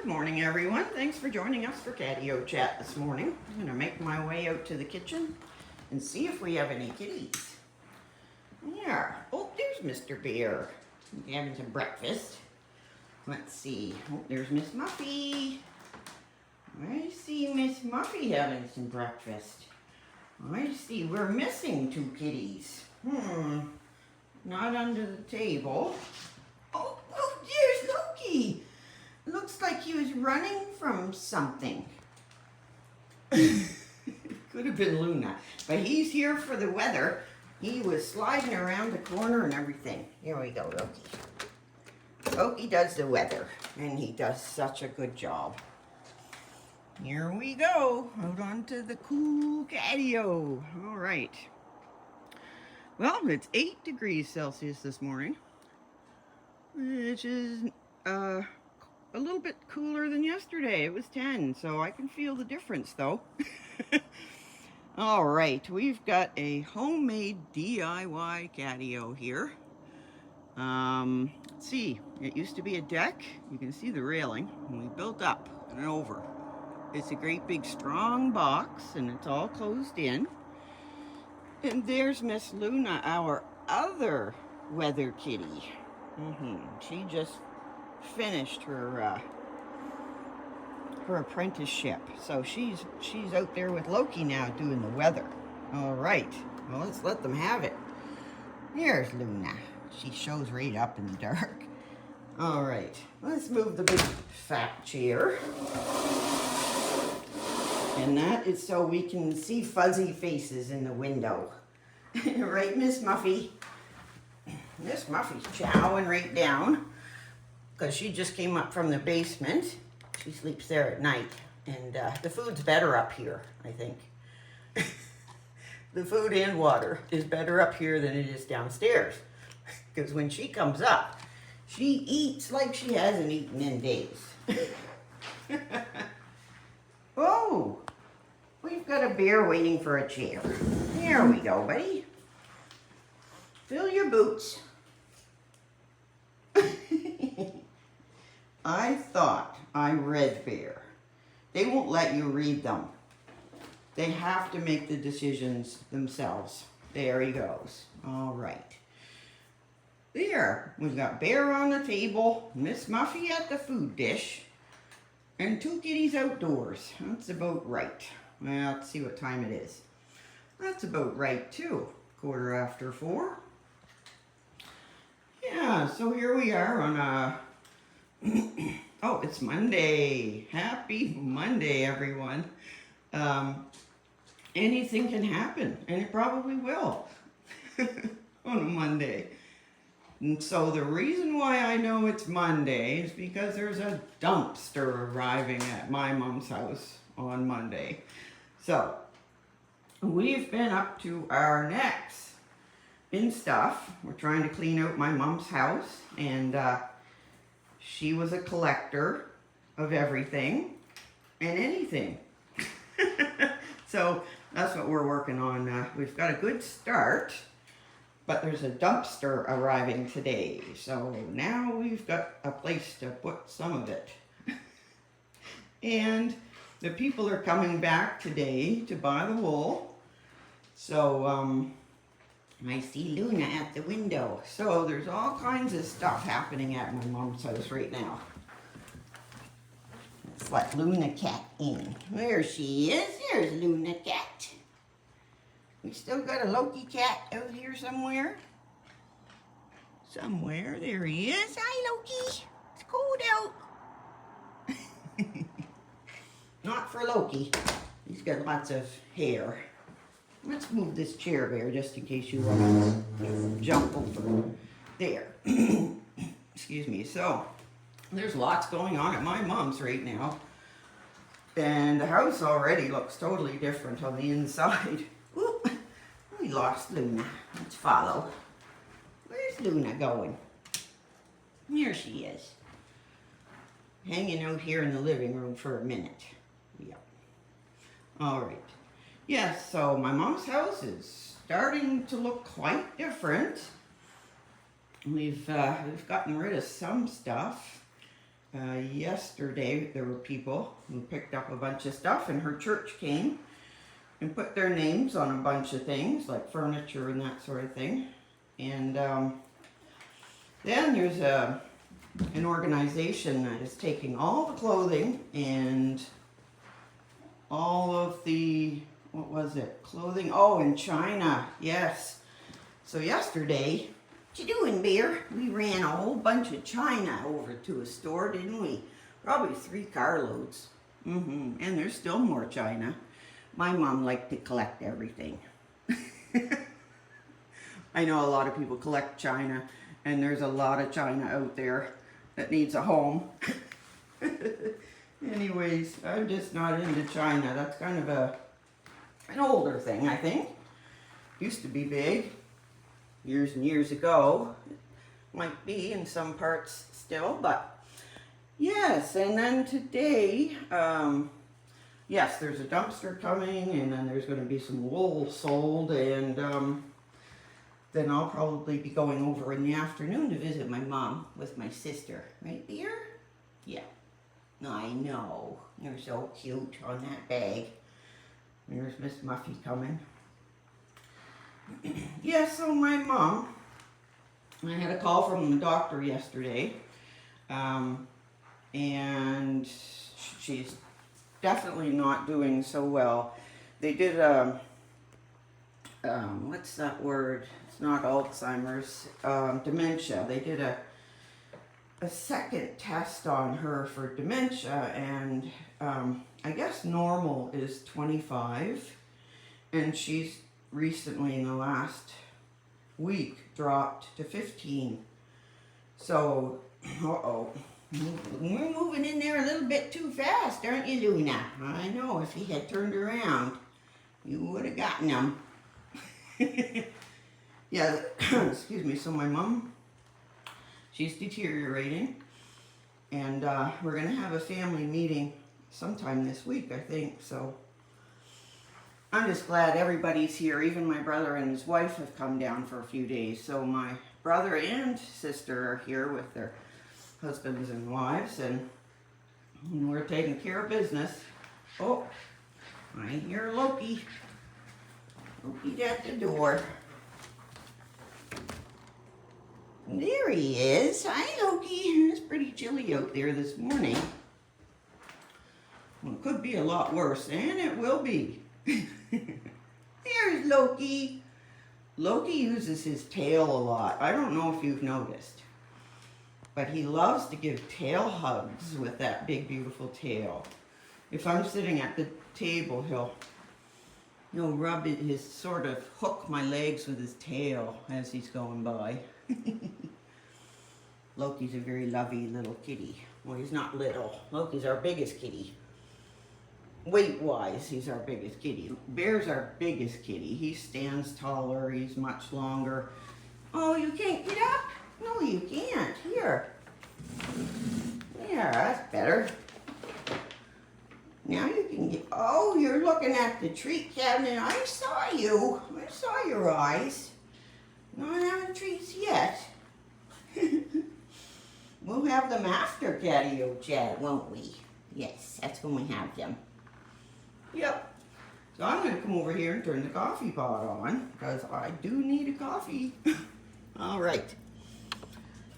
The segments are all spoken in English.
Good morning, everyone. Thanks for joining us for Catio Chat this morning. I'm going to make my way out to the kitchen and see if we have any kitties. Yeah. Oh, there's Mr. Bear. He's having some breakfast. Let's see. Oh, there's Miss Muffy. I see Miss Muffy having some breakfast. I see we're missing two kitties. Not under the table. Oh, there's Loki. Looks like he was running from something. Could have been Luna, but he's here for the weather. He was sliding around the corner and everything. Here we go, Loki. Loki does the weather, and he does such a good job. Here we go, out onto the cool catio. All right. Well, it's 8 degrees Celsius this morning, which is a little bit cooler than yesterday. It was 10, so I can feel the difference though. All right, we've got a homemade DIY catio here. Let's see, it used to be a deck. You can see the railing, and we built up and over. It's a great big strong box, and it's all closed in. And there's Miss Luna, our other weather kitty. She just finished her apprenticeship, so she's out there with Loki now doing the weather. All right, well, let's let them have it. Here's Luna. She shows right up in the dark. All right, let's move the big fat chair, and that is so we can see fuzzy faces in the window. Right, Miss Muffy? Miss Muffy's chowing right down because she just came up from the basement. She sleeps there at night, and the food's better up here, I think. The food and water is better up here than it is downstairs, because when she comes up, she eats like she hasn't eaten in days. Oh, we've got a bear waiting for a chair. There we go, buddy. Fill your boots. I thought I read Bear. They won't let you read them. They have to make the decisions themselves. There he goes. All right. There, we've got Bear on the table, Miss Muffy at the food dish, and two kitties outdoors. That's about right. Well, let's see what time it is. That's about right too. 4:15. Yeah, so here we are on a oh, it's Monday. Happy Monday, everyone. Anything can happen, and it probably will on a Monday. And so the reason why I know it's Monday is because there's a dumpster arriving at my mom's house on Monday. So we've been up to our necks in stuff. We're trying to clean out my mom's house, and she was a collector of everything and anything. So that's what we're working on. We've got a good start, but there's a dumpster arriving today. So now we've got a place to put some of it. And the people are coming back today to buy the wool. So I see Luna at the window. So there's all kinds of stuff happening at my mom's house right now. Let's let Luna Cat in. There she is. There's Luna Cat. We still got a Loki cat out here somewhere. Somewhere. There he is. Hi, Loki. It's cold out. Not for Loki. He's got lots of hair. Let's move this chair, Bear, just in case you want to jump over. There. Excuse me. So, there's lots going on at my mom's right now. And the house already looks totally different on the inside. Ooh, we lost Luna. Let's follow. Where's Luna going? Here she is. Hanging out here in the living room for a minute. Yep. All right. Yes, so my mom's house is starting to look quite different. We've gotten rid of some stuff. yesterday there were people who picked up a bunch of stuff, and her church came and put their names on a bunch of things like furniture and that sort of thing. And then there's an organization that is taking all the clothing and all of the, what was it, clothing, oh, in China, yes. So yesterday, what you doing, Bear? We ran a whole bunch of china over to a store, didn't we? Probably 3 carloads. And there's still more china. My mom liked to collect everything. I know a lot of people collect china, and there's a lot of china out there that needs a home. Anyways, I'm just not into china. That's kind of an older thing, I think. Used to be big years and years ago. Might be in some parts still, but yes. And then today, yes, there's a dumpster coming, and then there's going to be some wool sold, and then I'll probably be going over in the afternoon to visit my mom with my sister. Right, Beer? Yeah. I know. You're so cute on that bag. There's Miss Muffy coming. Yeah, so my mom, I had a call from the doctor yesterday, and she's definitely not doing so well. They did what's that word? It's not Alzheimer's, dementia. They did a second test on her for dementia, and I guess normal is 25, and she's recently in the last week dropped to 15. So, we're moving in there a little bit too fast, aren't you, Luna? I know, if he had turned around, you would have gotten him. Yeah, excuse me, so my mom, she's deteriorating, and we're going to have a family meeting sometime this week, I think, so I'm just glad everybody's here. Even my brother and his wife have come down for a few days, so my brother and sister are here with their husbands and wives, and we're taking care of business. Oh, I hear Loki. Loki's at the door. There he is. Hi, Loki. It's pretty chilly out there this morning. Well, it could be a lot worse, and it will be. There's Loki. Loki uses his tail a lot. I don't know if you've noticed, but he loves to give tail hugs with that big, beautiful tail. If I'm sitting at the table, he'll rub his sort of hook my legs with his tail as he's going by. Loki's a very lovey little kitty. Well, he's not little. Loki's our biggest kitty. Weight-wise, he's our biggest kitty. Bear's our biggest kitty. He stands taller. He's much longer. Oh, you can't get up? No, you can't. Here. There, that's better. Now you can get... Oh, you're looking at the treat cabinet. I saw you. I saw your eyes. Not having treats yet. We'll have them after Catio Chat, won't we? Yes, that's when we have them. Yep. So I'm going to come over here and turn the coffee pot on, because I do need a coffee. All right.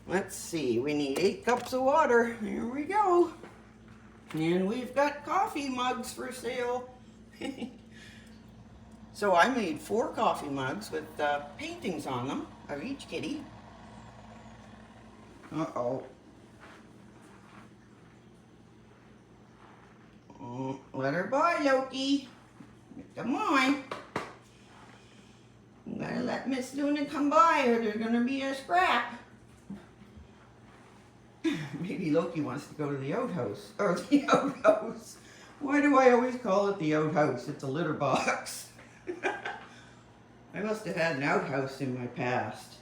Let's see. We need 8 cups of water. Here we go. And we've got coffee mugs for sale. So I made 4 coffee mugs with paintings on them of each kitty. Uh-oh. Let her by, Loki. Come on. You gotta let Miss Luna come by, or there's gonna be a scrap. Maybe Loki wants to go to the outhouse. Or the outhouse. Why do I always call it the outhouse? It's a litter box. I must have had an outhouse in my past.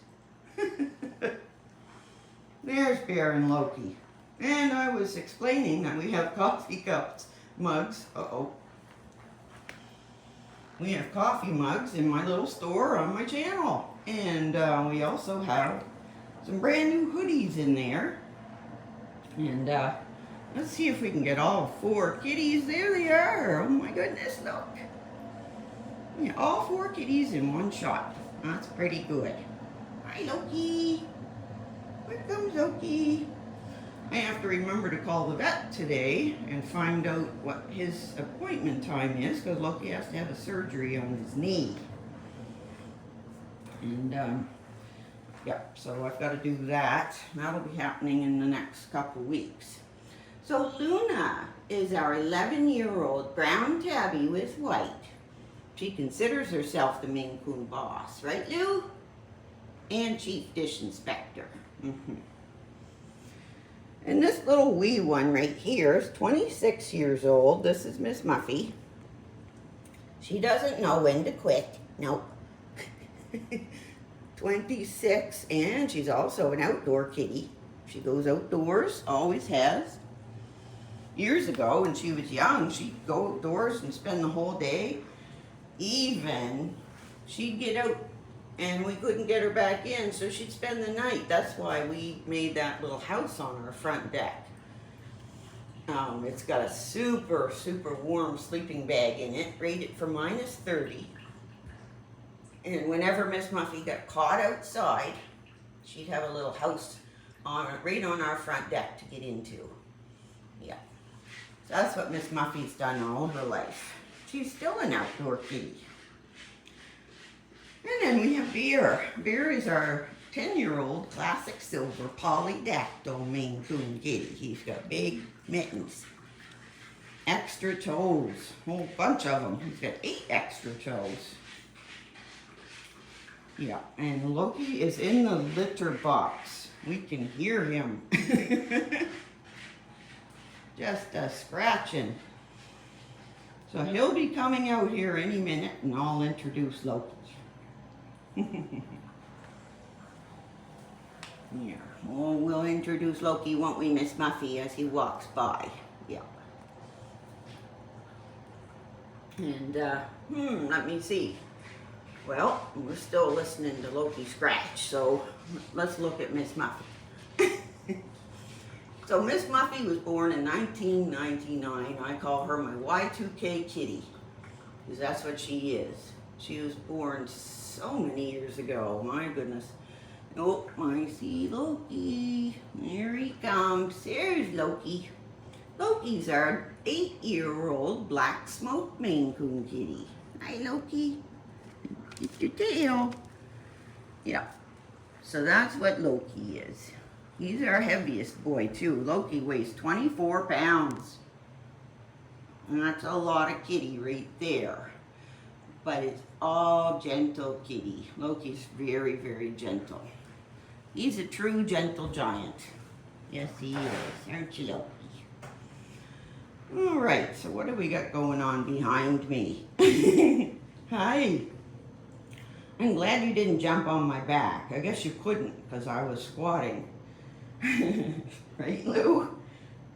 There's Bear and Loki. And I was explaining that we have coffee cups, mugs. Uh-oh. We have coffee mugs in my little store on my channel. And we also have some brand new hoodies in there. And Let's see if we can get all 4 kitties. There they are. Oh my goodness, look. Yeah, all 4 kitties in one shot. That's pretty good. Hi, Loki. Here comes Loki. I have to remember to call the vet today and find out what his appointment time is, because Loki has to have a surgery on his knee. And yeah, so I've got to do that. That'll be happening in the next couple weeks. So Luna is our 11-year-old brown tabby with white. She considers herself the Maine Coon boss, right, Lou? And chief dish inspector. And this little wee one right here is 26 years old. This is Miss Muffy. She doesn't know when to quit. Nope. 26, and she's also an outdoor kitty. She goes outdoors, always has. Years ago, when she was young, she'd go outdoors and spend the whole day. Even she'd get out and we couldn't get her back in, so she'd spend the night. That's why we made that little house on our front deck. It's got a super, super warm sleeping bag in it, rated for -30. And whenever Miss Muffy got caught outside, she'd have a little house right on our front deck to get into. Yeah. So that's what Miss Muffy's done all her life. She's still an outdoor kitty. And then we have Bear. Bear is our 10-year-old classic silver polydactyl Maine Coon kitty. He's got big mittens, extra toes, a whole bunch of them. He's got 8 extra toes. Yeah, and Loki is in the litter box. We can hear him. Just a scratching. So he'll be coming out here any minute, and I'll introduce Loki. Yeah, well, we'll introduce Loki, won't we, Miss Muffy, as he walks by. Yeah. And, let me see. Well, we're still listening to Loki scratch, so let's look at Miss Muffy. So Miss Muffy was born in 1999. I call her my Y2K kitty, because that's what she is. She was born so many years ago, my goodness. Oh, I see Loki. There he comes. There's Loki. Loki's our 8-year-old black smoked Maine Coon kitty. Hi, Loki. Get your tail. Yeah. So that's what Loki is. He's our heaviest boy, too. Loki weighs 24 pounds. And that's a lot of kitty right there. But it's all gentle kitty. Loki's very, very gentle. He's a true gentle giant. Yes, he is. Aren't you, Loki? All right, so what do we got going on behind me? Hi. I'm glad you didn't jump on my back. I guess you couldn't because I was squatting. Right, Lou?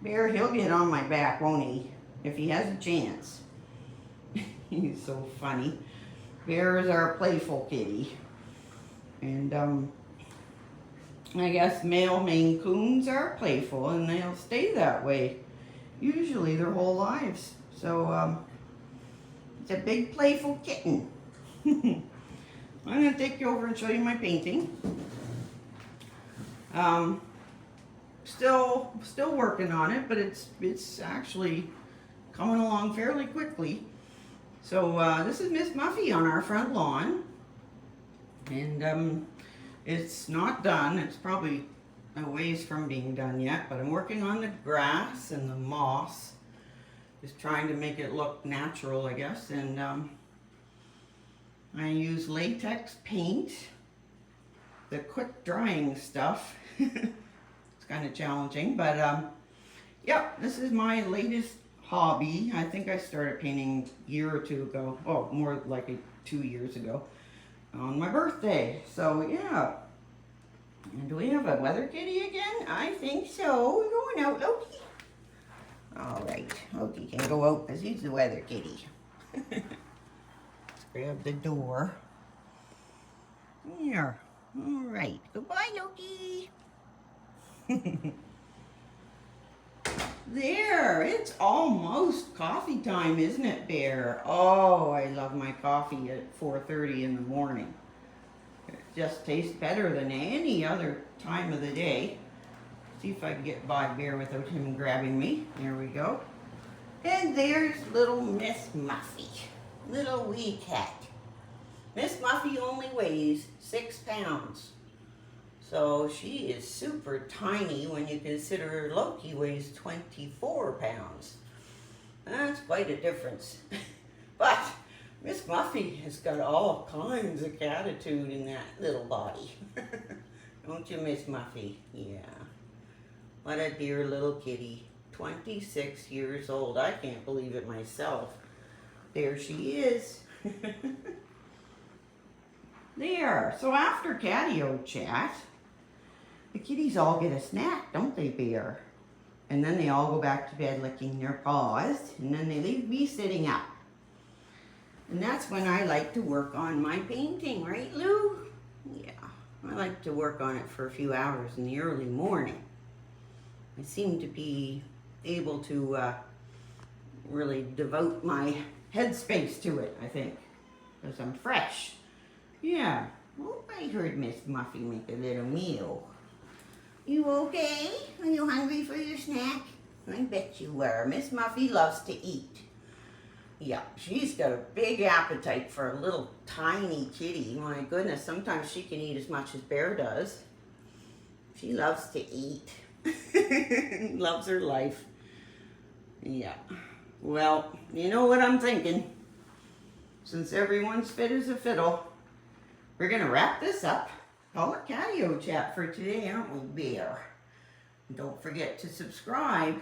Bear, he'll get on my back, won't he? If he has a chance. He's so funny. Bear is our playful kitty. And, I guess male Maine Coons are playful and they'll stay that way. Usually their whole lives. So, it's a big playful kitten. I'm going to take you over and show you my painting. Still working on it, but it's actually coming along fairly quickly. So this is Miss Muffy on our front lawn, and it's not done. It's probably a ways from being done yet, but I'm working on the grass and the moss, just trying to make it look natural, I guess. And I use latex paint, the quick drying stuff. It's kind of challenging, but yeah, this is my latest hobby. I think I started painting a year or two ago. Oh, more like 2 years ago on my birthday. So yeah. And do we have a weather kitty again? I think so. We're going out, Loki. All right, Loki can go out because he's the weather kitty. Let's grab the door. Here. All right. Goodbye, Loki. There, it's almost coffee time, isn't it, Bear? Oh, I love my coffee at 4:30 in the morning. It just tastes better than any other time of the day. See if I can get by Bear without him grabbing me. There we go. And there's little Miss Muffy, little wee cat. Miss Muffy only weighs 6 pounds. So she is super tiny when you consider Loki weighs 24 pounds. That's quite a difference. But Miss Muffy has got all kinds of catitude in that little body. Don't you, Miss Muffy? Yeah. What a dear little kitty. 26 years old. I can't believe it myself. There she is. There. So after Catio Chat, the kitties all get a snack, don't they, Bear? And then they all go back to bed licking their paws, and then they leave me sitting up. And that's when I like to work on my painting, right, Lou? Yeah, I like to work on it for a few hours in the early morning. I seem to be able to really devote my headspace to it, I think, because I'm fresh. Yeah. Oh, I heard Miss Muffy make a little meal. You okay? Are you hungry for your snack? I bet you were. Miss Muffy loves to eat. Yeah, she's got a big appetite for a little tiny kitty. My goodness, sometimes she can eat as much as Bear does. She loves to eat. Loves her life. Yeah. Well, you know what I'm thinking. Since everyone's fit as a fiddle, we're going to wrap this up. Call it Catio Chat for today, aren't we, Bear? Don't forget to subscribe,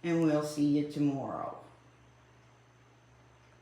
and we'll see you tomorrow.